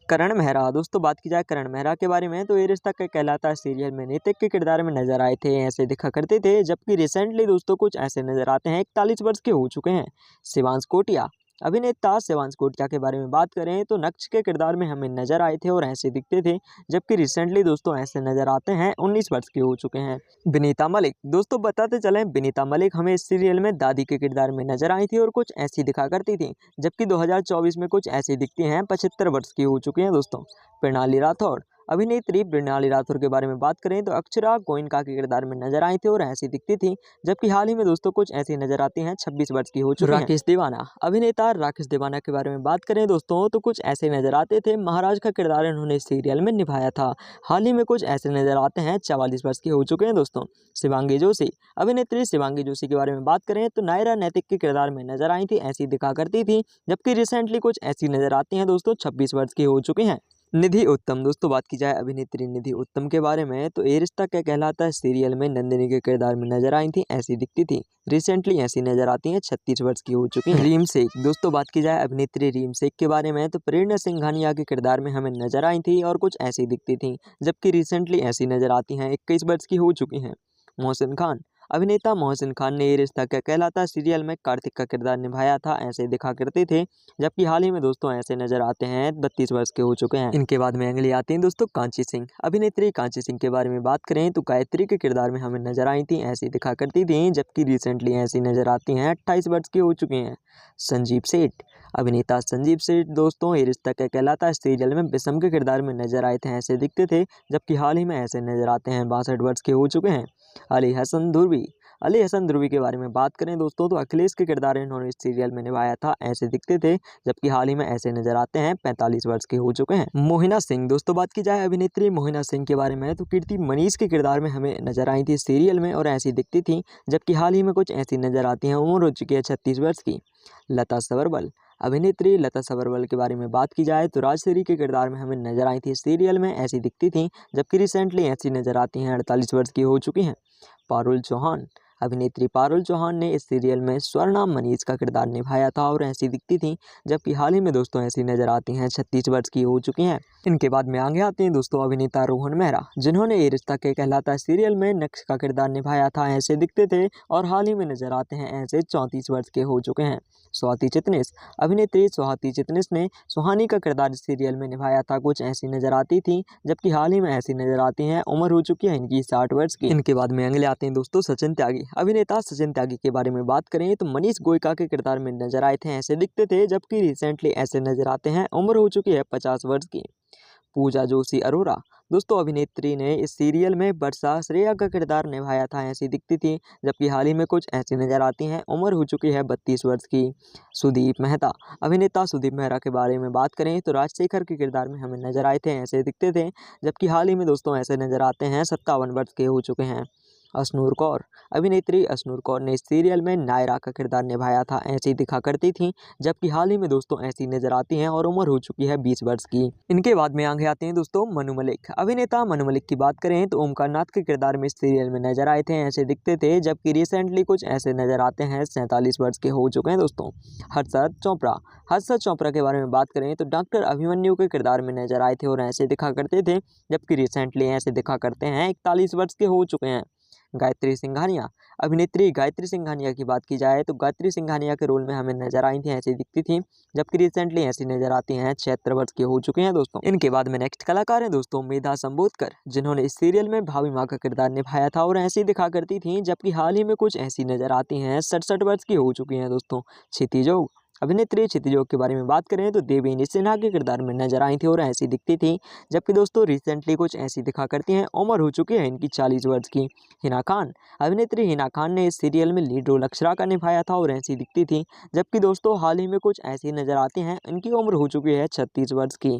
करण मेहरा। दोस्तों बात की जाए करण मेहरा के बारे में तो ये रिश्ता क्या कहलाता है सीरियल में नैतिक के किरदार में नजर आए थे, ऐसे दिखा करते थे, जबकि रिसेंटली दोस्तों कुछ ऐसे नजर आते हैं 41 वर्ष के हो चुके हैं। शिवांश कोटिया। अभिनेता शिवांश कोटिया के बारे में बात करें तो नक्श के किरदार में हमें नजर आए थे और ऐसे दिखते थे, जबकि रिसेंटली दोस्तों ऐसे नजर आते हैं 19 वर्ष के हो चुके हैं। विनीता मलिक। दोस्तों बताते चलें विनीता मलिक हमें इस सीरियल में दादी के किरदार में नजर आई थी और कुछ ऐसी दिखा करती थी, जबकि 2024 में कुछ ऐसी दिखती हैं 75 वर्ष की हो चुकी हैं दोस्तों। प्रणाली राठौड़। अभिनेत्री प्रणाली राठौड़ के बारे में बात करें तो अक्षरा गोयनका के किरदार में नजर आई थी और ऐसी दिखती थी, जबकि हाल ही में दोस्तों कुछ ऐसी नजर आती हैं 26 वर्ष की हो चुकी हैं। राकेश देवाना। अभिनेता राकेश देवाना के बारे में बात करें दोस्तों तो कुछ ऐसे नजर आते थे, महाराज का किरदार इन्होंने सीरियल में निभाया था। हाल ही में कुछ ऐसे नजर आते हैं 44 वर्ष के हो चुके हैं दोस्तों। शिवांगी जोशी। अभिनेत्री शिवांगी जोशी के बारे में बात करें तो नायरा नैतिक के किरदार में नजर आई थी, ऐसी दिखा करती थी, जबकि रिसेंटली कुछ ऐसी नजर आती हैं दोस्तों 26 वर्ष की हो चुके हैं। निधि उत्तम। दोस्तों बात की जाए अभिनेत्री निधि उत्तम के बारे में तो ये रिश्ता क्या कहलाता है सीरियल में नंदिनी के किरदार में नजर आई थी, ऐसी दिखती थी, रिसेंटली ऐसी नजर आती हैं 36 वर्ष की हो चुकी हैं। रीम शेख। दोस्तों बात की जाए अभिनेत्री रीम शेख के बारे में तो प्रेरणा सिंघानिया के किरदार में हमें नजर आई थी और कुछ ऐसी दिखती थी, जबकि रिसेंटली ऐसी नजर आती हैं 21 वर्ष की हो चुकी हैं। मोहसिन खान। अभिनेता मोहसिन खान ने ये रिश्ता क्या कहलाता सीरियल में कार्तिक का किरदार निभाया था, ऐसे दिखा करते थे, जबकि हाल ही में दोस्तों ऐसे नजर आते हैं 32 वर्ष के हो चुके हैं। इनके बाद में अगली आती हैं दोस्तों कांची सिंह। अभिनेत्री कांची सिंह के बारे में बात करें तो गायत्री के किरदार में हमें नजर आई थी, ऐसी दिखा करती थी, जबकि रिसेंटली ऐसी नजर आती हैं 28 वर्ष की हो चुकी हैं। संजीव सेठ। अभिनेता संजीव सेठ दोस्तों ये रिश्ता क्या कहलाता है सीरियल में विषम के किरदार में नजर आए थे, ऐसे दिखते थे, जबकि हाल ही में ऐसे नजर आते हैं 62 वर्ष के हो चुके हैं। अली हसन ध्रुवी। अली हसन ध्रुवी के बारे में बात करें दोस्तों तो अखिलेश के किरदार इन्होंने इस सीरियल में निभाया था, ऐसे दिखते थे, जबकि हाल ही में ऐसे नजर आते हैं 45 वर्ष के हो चुके हैं। मोहिना सिंह। दोस्तों बात की जाए अभिनेत्री मोहिना सिंह के बारे में तो कीर्ति मनीष के किरदार में हमें नजर आई थी सीरियल में और ऐसी दिखती थी, जबकि हाल ही में कुछ ऐसी नजर आती हैं, उम्र हो चुकी है 36 वर्ष की। लता सबरवल। अभिनेत्री लता सबरवल के बारे में बात की जाए तो राजश्री के किरदार में हमें नजर आई थी सीरियल में, ऐसी दिखती थी, जबकि रिसेंटली ऐसी नजर आती हैं 48 वर्ष की हो चुकी हैं। पारुल चौहान। अभिनेत्री पारुल चौहान ने इस सीरियल में स्वर्णा मनीष का किरदार निभाया था और ऐसी दिखती थी, जबकि हाल ही में दोस्तों ऐसी नजर आती हैं 36 वर्ष की हो चुकी हैं। इनके बाद में आगे आते हैं दोस्तों अभिनेता रोहन मेहरा, जिन्होंने ये रिश्ता क्या कहलाता सीरियल में नक्श का किरदार निभाया था, ऐसे दिखते थे और हाल ही में नजर आते हैं ऐसे 34 वर्ष के हो चुके हैं। स्वाति चितनिस। अभिनेत्री स्वाति चितनिस ने सुहानी का किरदार इस सीरियल में निभाया था, कुछ ऐसी नजर आती थी, जबकि हाल ही में ऐसी नजर आती हैं, उम्र हो चुकी है इनकी 60 वर्ष की। इनके बाद में अगले आते हैं दोस्तों सचिन त्यागी। अभिनेता सचिन त्यागी के बारे में बात करें तो मनीष गोयका के किरदार में नजर आए थे, ऐसे दिखते थे, जबकि रिसेंटली ऐसे नजर आते हैं, उम्र हो चुकी है 50 वर्ष की। पूजा जोशी अरोरा। दोस्तों अभिनेत्री ने इस सीरियल में वर्षा श्रेया का किरदार निभाया था, ऐसी दिखती थी, जबकि हाल ही में कुछ ऐसी नजर आती हैं, उम्र हो चुकी है 32 वर्ष की। सुदीप मेहता। अभिनेता सुदीप मेहरा के बारे में बात करें तो राजशेखर के किरदार में हमें नजर आए थे, ऐसे दिखते थे, जबकि हाल ही में दोस्तों ऐसे नजर आते हैं 57 वर्ष के हो चुके हैं। अश्नूर कौर। अभिनेत्री अश्नूर कौर ने इस सीरियल में नायरा का किरदार निभाया था, ऐसी दिखा करती थी, जबकि हाल ही में दोस्तों ऐसी नजर आती हैं और उम्र हो चुकी है 20 वर्ष की। इनके बाद में आगे आते हैं दोस्तों मनु मलिक। अभिनेता मनु मलिक की बात करें तो ओमकार नाथ के किरदार में इस सीरियल में नजर आए थे, ऐसे दिखते थे, जबकि रिसेंटली कुछ ऐसे नजर आते हैं 47 वर्ष के हो चुके हैं दोस्तों। हर्षद चोपड़ा। हर्षद चोपड़ा के बारे में बात करें तो डॉक्टर अभिमन्यु के किरदार में नजर आए थे और ऐसे दिखा करते थे, जबकि रिसेंटली ऐसे दिखा करते हैं 41 वर्ष के हो चुके हैं। गायत्री सिंघानिया। अभिनेत्री गायत्री सिंघानिया की बात की जाए तो गायत्री सिंघानिया के रोल में हमें नजर आई थी, ऐसी दिखती थी, जबकि रिसेंटली ऐसी नजर आती हैं 76 वर्ष के हो चुके हैं दोस्तों। इनके बाद में नेक्स्ट कलाकार हैं दोस्तों मेधा संबोधकर, जिन्होंने इस सीरियल में भाभी माँ का किरदार निभाया था और ऐसी दिखा करती थी, जबकि हाल ही में कुछ ऐसी नजर आती हैं 67 वर्ष की हो चुकी हैं दोस्तों। क्षिति जोग। अभिनेत्री क्षिति जोग के बारे में बात करें तो देवयानी सिन्हा के किरदार में नजर आई थी और ऐसी दिखती थी, जबकि दोस्तों रिसेंटली कुछ ऐसी दिखा करती हैं, उम्र हो चुकी है इनकी 40 वर्ष की। हिना खान। अभिनेत्री हिना खान ने इस सीरियल में लीड रोल अक्षरा का निभाया था और ऐसी दिखती थी, जबकि दोस्तों हाल ही में कुछ ऐसी नजर आती हैं, इनकी उम्र हो चुकी है 36 वर्ष की।